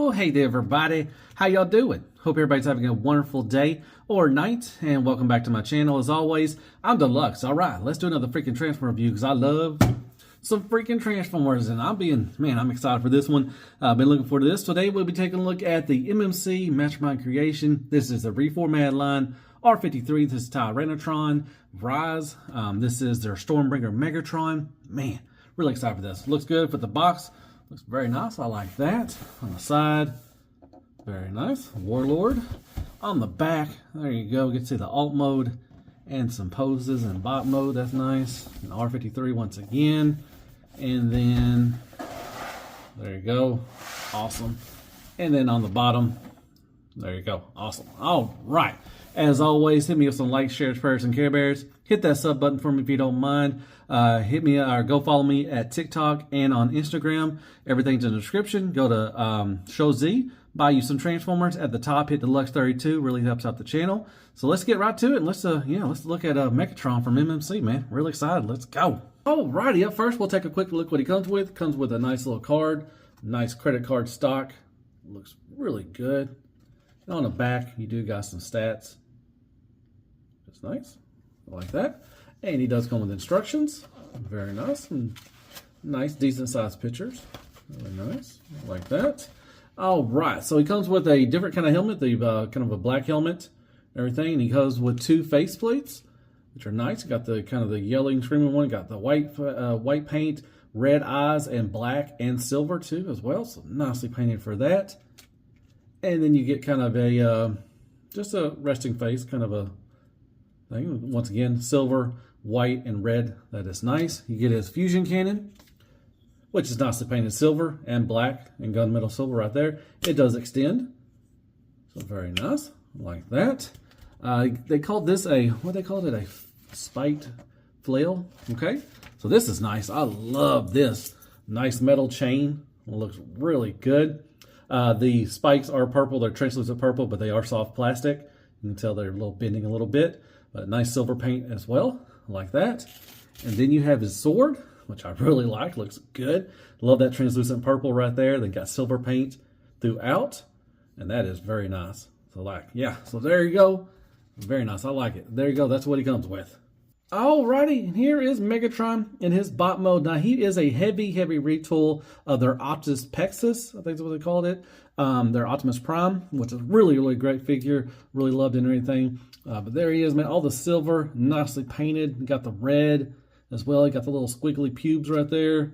Well, hey there, everybody. How y'all doing? Hope everybody's having a wonderful day or night, and welcome back to my channel. As always, I'm Deluxe. All right, let's do another freaking Transformer review because I love some freaking Transformers, and I'm excited for this one. I've been looking forward to this. Today, we'll be taking a look at the MMC Mastermind creation. This is the reformatted line. R53, this is Tyrantron. Rise, this is their Stormbringer Megatron. Man, really excited for this. Looks good for the box. Looks very nice. I like that. On the side, very nice. Warlord. On the back, there you go. Get to see the alt mode and some poses and bot mode. That's nice. And R53 once again. And then, there you go. Awesome. And then on the bottom, there you go. Awesome. All right. As always, hit me with some likes, shares, prayers, and care bears. Hit that sub button for me if you don't mind. Hit me or go follow me at TikTok and on Instagram. Everything's in the description. Go to Show Z. Buy you some Transformers at the top. Hit Deluxe 32. Really helps out the channel. So let's get right to it. And let's look at Megatron from MMC, man. Really excited. Let's go. Alrighty, up first, we'll take a quick look what he comes with. Comes with a nice little card. Nice credit card stock. Looks really good. And on the back, you do got some stats. That's nice. I like that. And he does come with instructions. Very nice. And nice, decent sized pictures. Really nice. I like that. All right. So he comes with a different kind of helmet, the kind of a black helmet, everything. And he comes with two faceplates, which are nice. Got the kind of the yelling, screaming one. Got the white paint, red eyes, and black and silver too as well. So nicely painted for that. And then you get kind of a just a resting face, kind of a thing. Once again, silver, white, and red. That is nice. You get his fusion cannon, which is nicely painted silver and black and gunmetal silver right there. It does extend, so very nice. Like that. They called this a a spiked flail. Okay, so this is nice. I love this nice metal chain. It looks really good. The spikes are purple. They're translucent purple, but they are soft plastic. You can tell they're bending a little bit. But nice silver paint as well, like that. And then you have his sword, which I really like. Looks good. Love that translucent purple right there. They got silver paint throughout, and that is very nice. So so there you go. Very nice. I like it. There you go. That's what he comes with. Alrighty, here is Megatron in his bot mode. Now, he is a heavy retool of their Optimus Pexus, I think is what they called it. Their Optimus Prime, which is really great figure. Really loved it and everything. But there he is, man. All the silver, nicely painted. Got the red as well. He got the little squiggly pubes right there.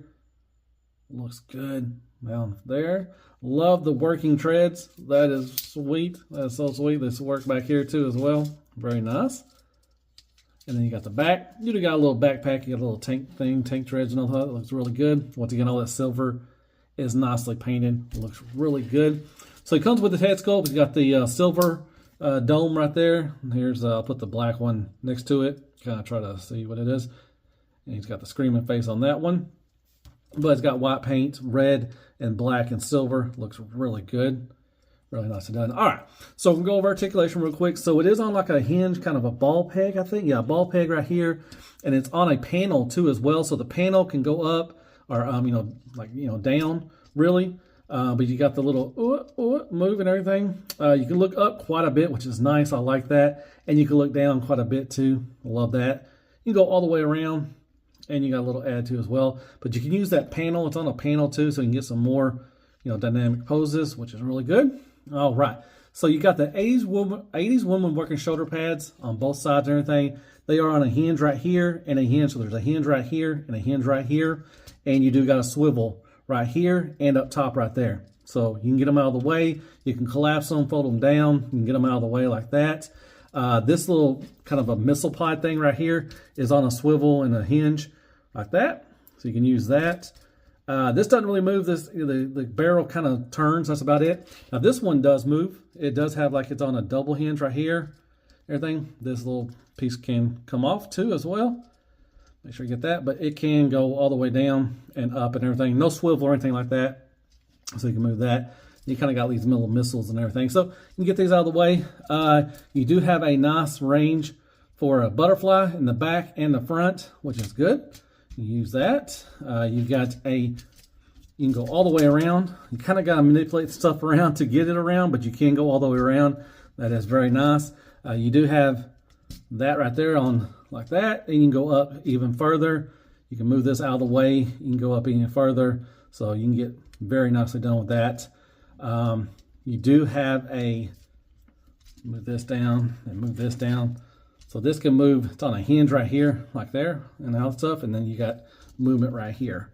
Looks good down there. Love the working treads. That is sweet. That is so sweet. This work back here too as well. Very nice. And then you got the back. You got a little backpack. You got a little tank thing, tank treads and all that. It looks really good. Once again, all that silver is nicely painted. It looks really good. So he comes with the head sculpt. He's got the silver dome right there. And here's, I'll put the black one next to it. Kind of try to see what it is. And he's got the screaming face on that one. But it's got white paint, red and black and silver. Looks really good. Really nicely done. All right, so we'll go over articulation real quick. So it is on like a hinge, kind of a ball peg, I think. Yeah, a ball peg right here. And it's on a panel too as well. So the panel can go up or, down really. But you got the little move and everything. You can look up quite a bit, which is nice. I like that. And you can look down quite a bit too. Love that. You can go all the way around. And you got a little add to as well. But you can use that panel. It's on a panel too, so you can get some more, dynamic poses, which is really good. All right. So you got the 80s woman working shoulder pads on both sides and everything. They are on a hinge right here and a hinge. So there's a hinge right here and a hinge right here. And you do got a swivel right here and up top right there. So you can get them out of the way. You can collapse them, fold them down. You can get them out of the way like that. This little kind of a missile pod thing right here is on a swivel and a hinge like that. So you can use that. This doesn't really move. The barrel kind of turns. That's about it. Now this one does move. It does have it's on a double hinge right here. Everything. This little piece can come off too as well. Make sure you get that. But it can go all the way down and up and everything. No swivel or anything like that. So you can move that. You kind of got these little missiles and everything. So you can get these out of the way. You do have a nice range for a butterfly in the back and the front, which is good. You use that. You've got a You can go all the way around. You kind of got to manipulate stuff around to get it around, but you can go all the way around. That is very nice. You do have that right there on like that, and you can go up even further. You can move this out of the way. You can go up even further, so you can get very nicely done with that. You do have a, move this down and move this down. So this can move, it's on a hinge right here, like there, and all that stuff, and then you got movement right here.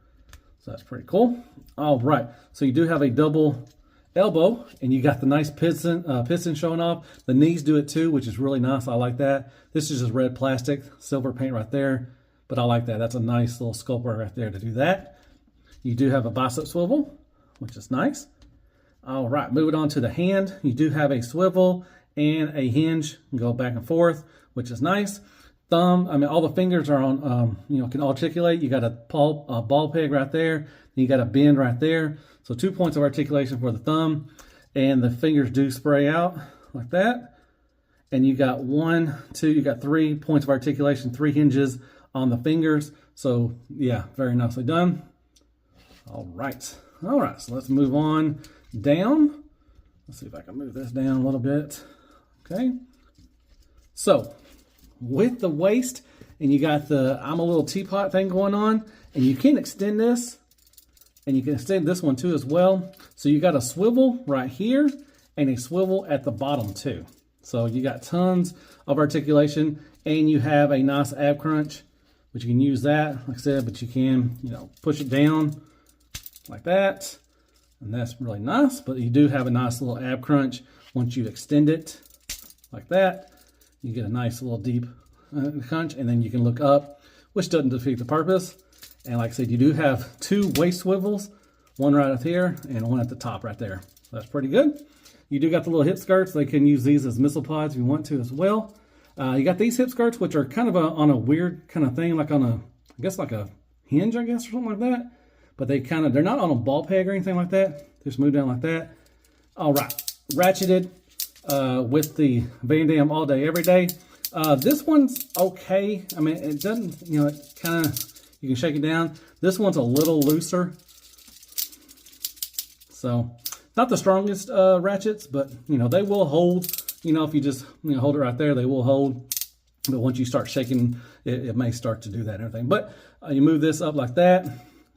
So that's pretty cool. All right, so you do have a double elbow, and you got the nice piston showing off. The knees do it too, which is really nice. I like that. This is just red plastic, silver paint right there, but I like that. That's a nice little sculpture right there to do that. You do have a bicep swivel, which is nice. All right, moving on to the hand. You do have a swivel and a hinge, go back and forth, which is nice. Thumb, I mean, all the fingers are on, can articulate. You got a ball peg right there. You got a bend right there. So 2 points of articulation for the thumb, and the fingers do spray out like that. And you got 1, 2, you got 3 points of articulation, 3 hinges on the fingers. So yeah, very nicely done. All right, so let's move on down. Let's see if I can move this down a little bit. Okay, so with the waist, and you got the I'm a little teapot thing going on, and you can extend this, and you can extend this one too as well. So you got a swivel right here and a swivel at the bottom too. So you got tons of articulation, and you have a nice ab crunch, which you can use that, like I said, but you can, push it down like that, and that's really nice. But you do have a nice little ab crunch once you extend it like that. You get a nice little deep crunch, and then you can look up, which doesn't defeat the purpose. And like I said, you do have 2 waist swivels, one right up here and one at the top right there. So that's pretty good. You do got the little hip skirts. They can use these as missile pods if you want to as well. You got these hip skirts, which are kind of on a weird kind of thing, like on a, I guess like a hinge, I guess, or something like that. But they're not on a ball peg or anything like that. Just move down like that. All right, ratcheted with the Van Damme all day, every day. This one's okay. I mean, it doesn't, it kind of, you can shake it down. This one's a little looser. So, not the strongest ratchets, but, they will hold. If you just, hold it right there, they will hold. But once you start shaking, it may start to do that and everything. But you move this up like that.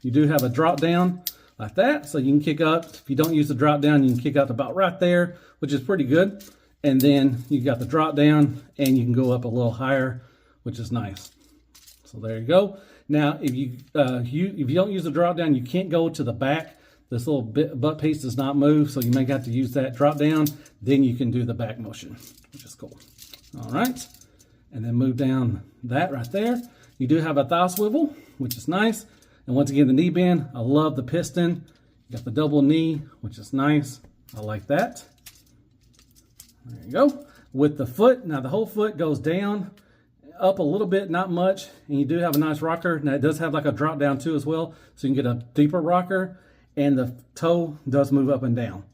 You do have a drop down like that. So you can kick up. If you don't use the drop down, you can kick up to about right there, which is pretty good. And then you got the drop down, and you can go up a little higher, which is nice. So there you go. Now, if you don't use the drop down, you can't go to the back. This little butt piece does not move, so you may have to use that drop down. Then you can do the back motion, which is cool. All right, and then move down that right there. You do have a thigh swivel, which is nice. And once again, the knee bend. I love the piston. You got the double knee, which is nice. I like that. There you go. With the foot, now the whole foot goes down, up a little bit, not much, and you do have a nice rocker. Now it does have like a drop down too as well, so you can get a deeper rocker, and the toe does move up and down.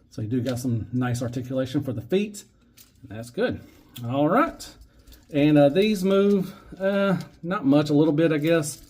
So you do got some nice articulation for the feet, and that's good. All right, and these move not much, a little bit, I guess.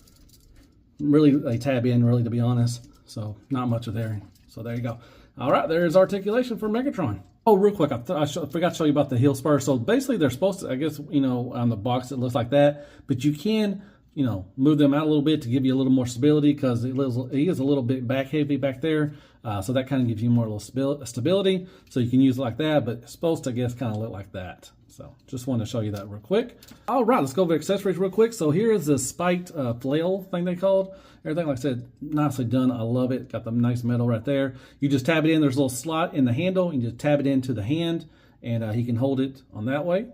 Really, they tab in, really, to be honest, so not much of there. So there you go. All right, there's articulation for Megatron. Oh, real quick, I forgot to show you about the heel spurs. So basically, they're supposed to, I guess, on the box it looks like that, but you can, move them out a little bit to give you a little more stability, because he is a little bit back heavy back there. So that kind of gives you more little stability. So you can use it like that, but it's supposed to, I guess, kind of look like that. So just wanted to show you that real quick. All right, let's go over accessories real quick. So here is the spiked flail thing they called. Everything, like I said, nicely done. I love it. Got the nice metal right there. You just tab it in. There's a little slot in the handle. You just tab it into the hand, and he can hold it on that way.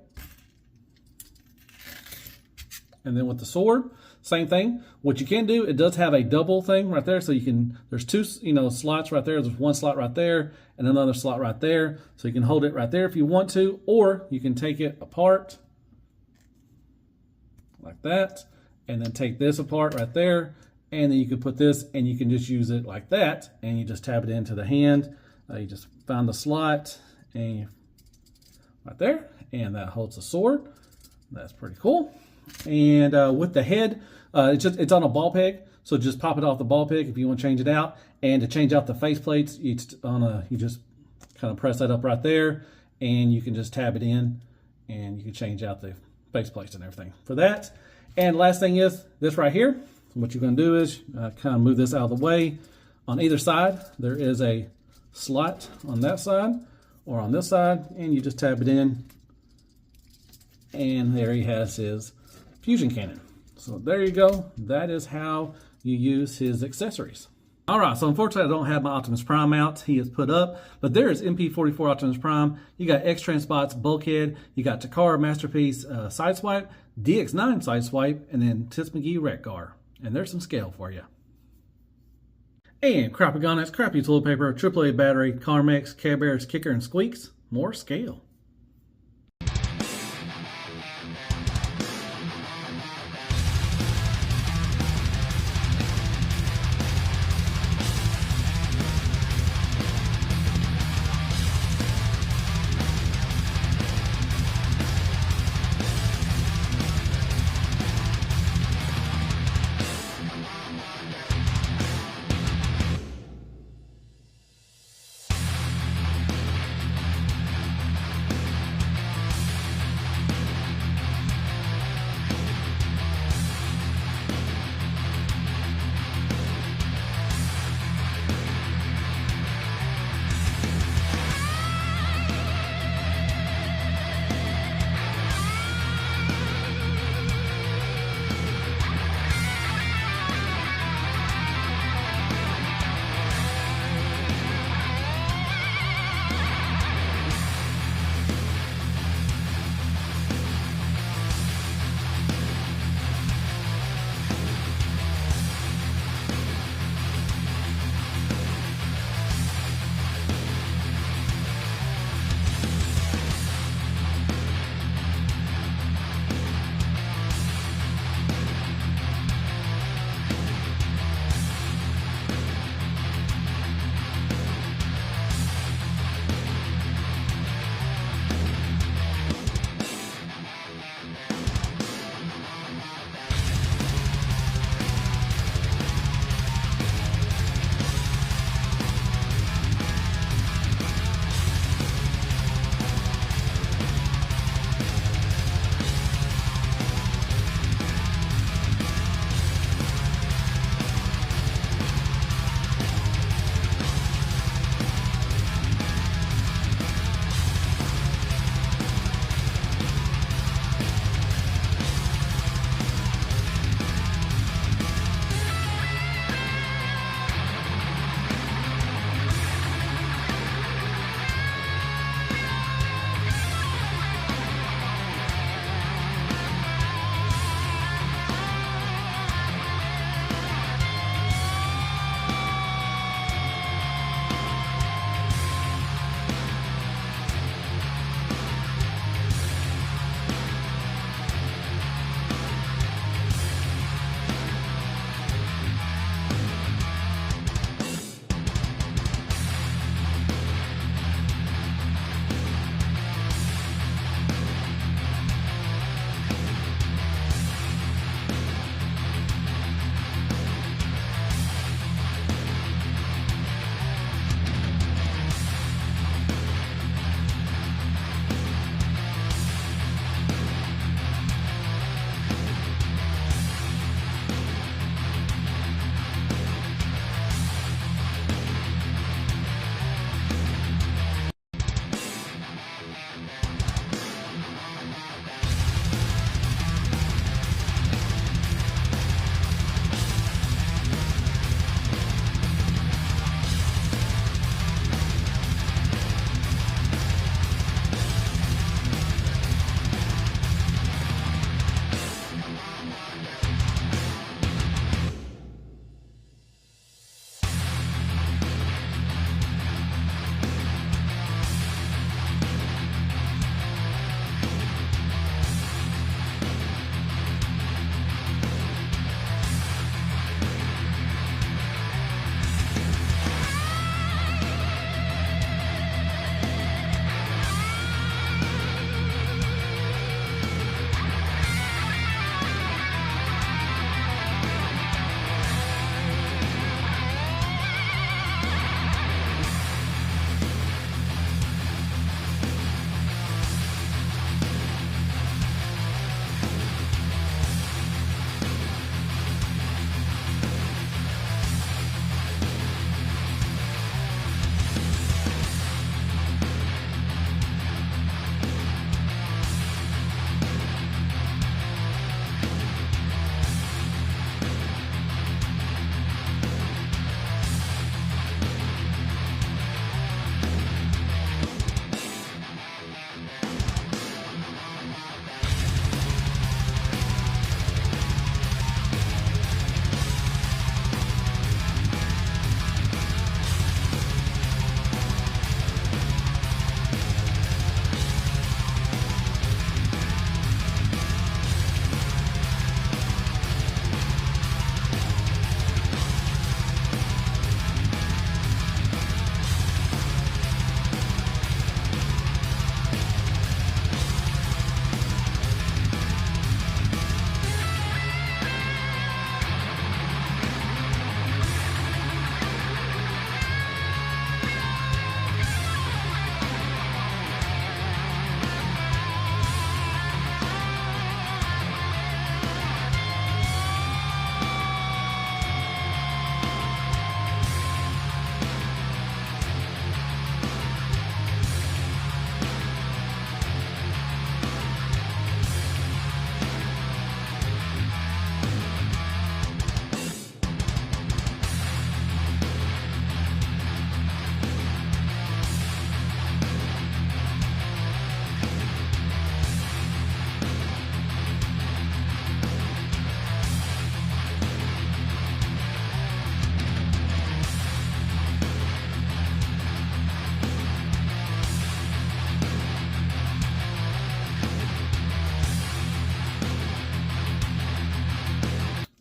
And then with the sword, same thing. What you can do, it does have a double thing right there. So you can, there's 2, slots right there. There's one slot right there and another slot right there. So you can hold it right there if you want to, or you can take it apart like that, and then take this apart right there. And then you can put this, and you can just use it like that, and you just tab it into the hand. You just find the slot, and right there, and that holds the sword. That's pretty cool. And with the head, it's on a ball peg, So just pop it off the ball pick if you want to change it out. And to change out the face plates, you just kind of press that up right there, and you can just tab it in, and you can change out the face plates and everything for that. And last thing is this right here. What you're going to do is kind of move this out of the way. On either side, there is a slot on that side or on this side, and you just tab it in, and there he has his fusion cannon. So there you go. That is how you use his accessories. All right, so unfortunately I don't have my Optimus Prime out. He is put up, but there is MP44 Optimus Prime. You got X-Transbots, Bulkhead, you got Takara Masterpiece Sideswipe, DX9 Sideswipe, and then Tis McGee Wreck-Gar. And there's some scale for you. And Crappy Gonix, Crappy Toilet Paper, AAA Battery, Carmex, Care Bears, Kicker, and Squeaks. More scale.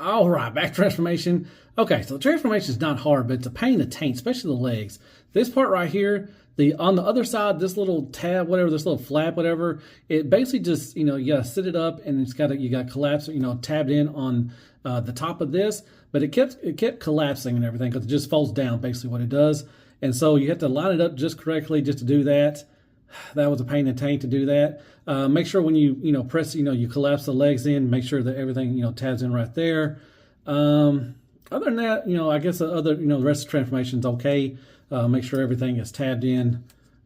All right, back to transformation. Okay, so transformation is not hard, but it's a pain in the taint, especially the legs. This part right here, on the other side, this little tab, whatever, this little flap, whatever, it basically just, you gotta sit it up and you gotta collapse it, tabbed in on the top of this, but it kept collapsing and everything because it just folds down, basically what it does. And so you have to line it up just correctly just to do that. That was a pain in the taint to do that. Make sure when you press, you collapse the legs in, make sure that everything, tabs in right there. Other than that, I guess the rest of the transformation's okay. Make sure everything is tabbed in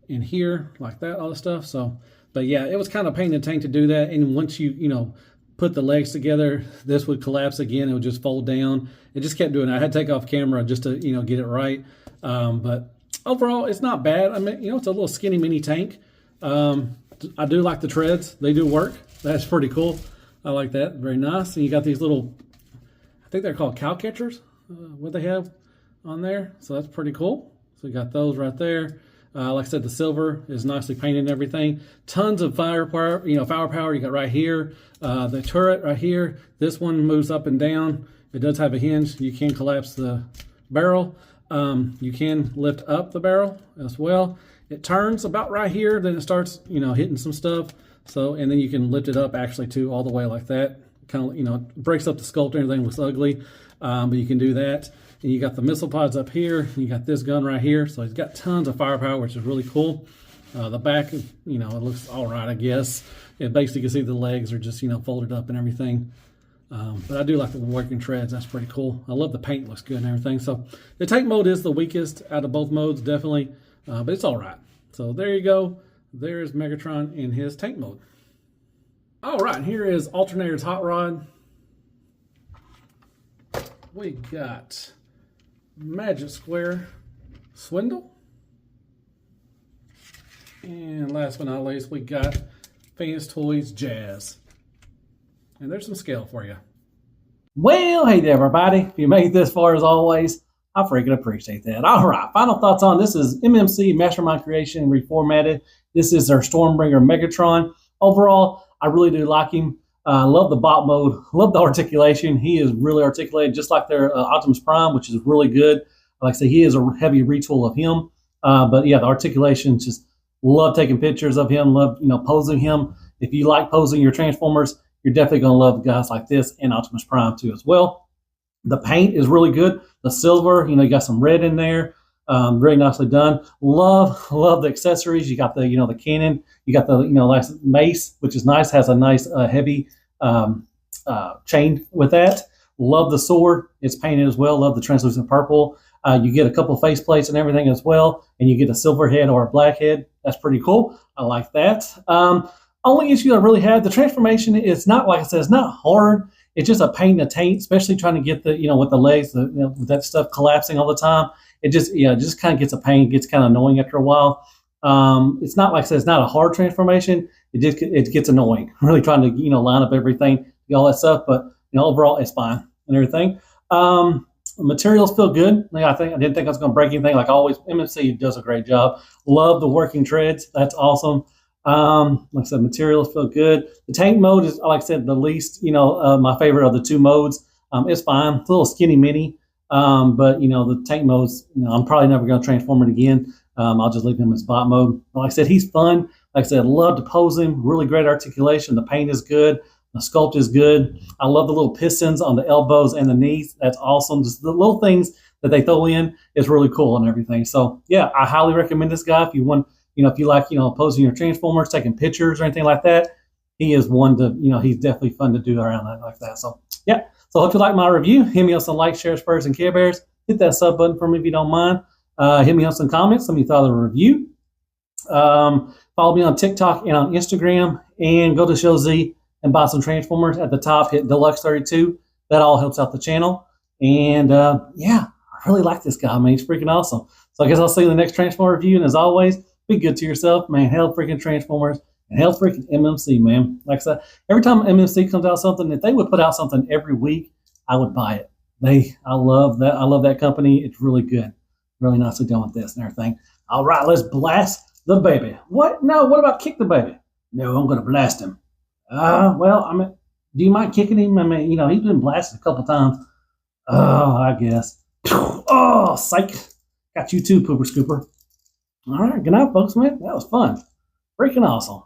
here like that, all the stuff. So, but yeah, it was kind of a pain in the taint to do that. And once you put the legs together, this would collapse again. It would just fold down. It just kept doing it. I had to take off camera just to, get it right. But overall, it's not bad. I mean, it's a little skinny mini tank. I do like the treads. They do work. That's pretty cool. I like that. Very nice. And you got these little, I think they're called cow catchers, what they have on there. So that's pretty cool. So you got those right there. Like I said, the silver is nicely painted and everything. Tons of firepower, firepower you got right here. The turret right here. This one moves up and down. It does have a hinge. You can collapse the barrel. You can lift up the barrel as well. It turns about right here, then it starts, hitting some stuff. So, and then you can lift it up actually too, all the way like that. Kind of, breaks up the sculpture, everything looks ugly, but you can do that. And you got the missile pods up here. You got this gun right here. So it's got tons of firepower, which is really cool. The back, it looks all right, I guess. It basically, you can see the legs are just, folded up and everything. But I do like the working treads. That's pretty cool. I love the paint. Looks good and everything. So the tank mode is the weakest out of both modes, definitely. But it's all right. So there you go. There's Megatron in his tank mode. All right, here is Alternator's Hot Rod. We got Magic Square Swindle. And last but not least, we got Fans Toys Jazz. And there's some scale for you. Well, hey there, everybody. If you made it this far, as always, I freaking appreciate that. All right, final thoughts on this is MMC Mastermind Creation Reformatted. This is their Stormbringer Megatron. Overall, I really do like him. Love the bot mode. Love the articulation. He is really articulated, just like their Optimus Prime, which is really good. Like I say, he is a heavy retool of him. But yeah, the articulation, just love taking pictures of him. Love, posing him. If you like posing your Transformers, you're definitely going to love guys like this and Optimus Prime too as well. The paint is really good. The silver, you got some red in there. Very nicely done. Love the accessories. You got the, the cannon. You got the, nice mace, which is nice. Has a nice heavy chain with that. Love the sword. It's painted as well. Love the translucent purple. You get a couple face plates and everything as well. And you get a silver head or a black head. That's pretty cool. I like that. Only issue I really had, the transformation is not, like I said, it's not hard. It's just a pain in the taint, especially trying to get the, with the legs, with that stuff collapsing all the time. It just, just kind of gets a pain. It gets kind of annoying after a while. It's not, like I said, it's not a hard transformation. It gets annoying, really trying to, line up everything, all that stuff. But, overall, it's fine and everything. Materials feel good. I didn't think I was going to break anything. Like always, MMC does a great job. Love the working treads. That's awesome. Like I said, materials feel good. The tank mode is, like I said, the least, my favorite of the two modes. It's fine. It's a little skinny mini. But the tank modes, I'm probably never going to transform it again. I'll just leave him as bot mode. But like I said, he's fun. Like I said, love to pose him. Really great articulation. The paint is good. The sculpt is good. I love the little pistons on the elbows and the knees. That's awesome. Just the little things that they throw in is really cool and everything. So yeah, I highly recommend this guy if you want. If you like, posing your Transformers, taking pictures or anything like that, he is one to, he's definitely fun to do around that like that. So, yeah. So, hope you like my review. Hit me up some likes, shares, spurs, and Care Bears. Hit that sub button for me if you don't mind. Hit me up some comments. Let me thought of the review. Follow me on TikTok and on Instagram. And go to Show Z and buy some Transformers. At the top, hit Deluxe 32. That all helps out the channel. And, yeah, I really like this guy. I mean, he's freaking awesome. So, I guess I'll see you in the next Transformer review. And as always, be good to yourself, man. Hell freaking Transformers and hell freaking MMC, man. Like I said, every time MMC comes out something, if they would put out something every week, I would buy it. I love that. I love that company. It's really good. Really nicely done with this and everything. All right, let's blast the baby. What? No, what about kick the baby? No, I'm going to blast him. Well, Do you mind kicking him? I mean, you know, he's been blasted a couple times. Oh, I guess. Oh, psych. Got you too, Pooper Scooper. All right, good night, folks, man. That was fun. Freaking awesome.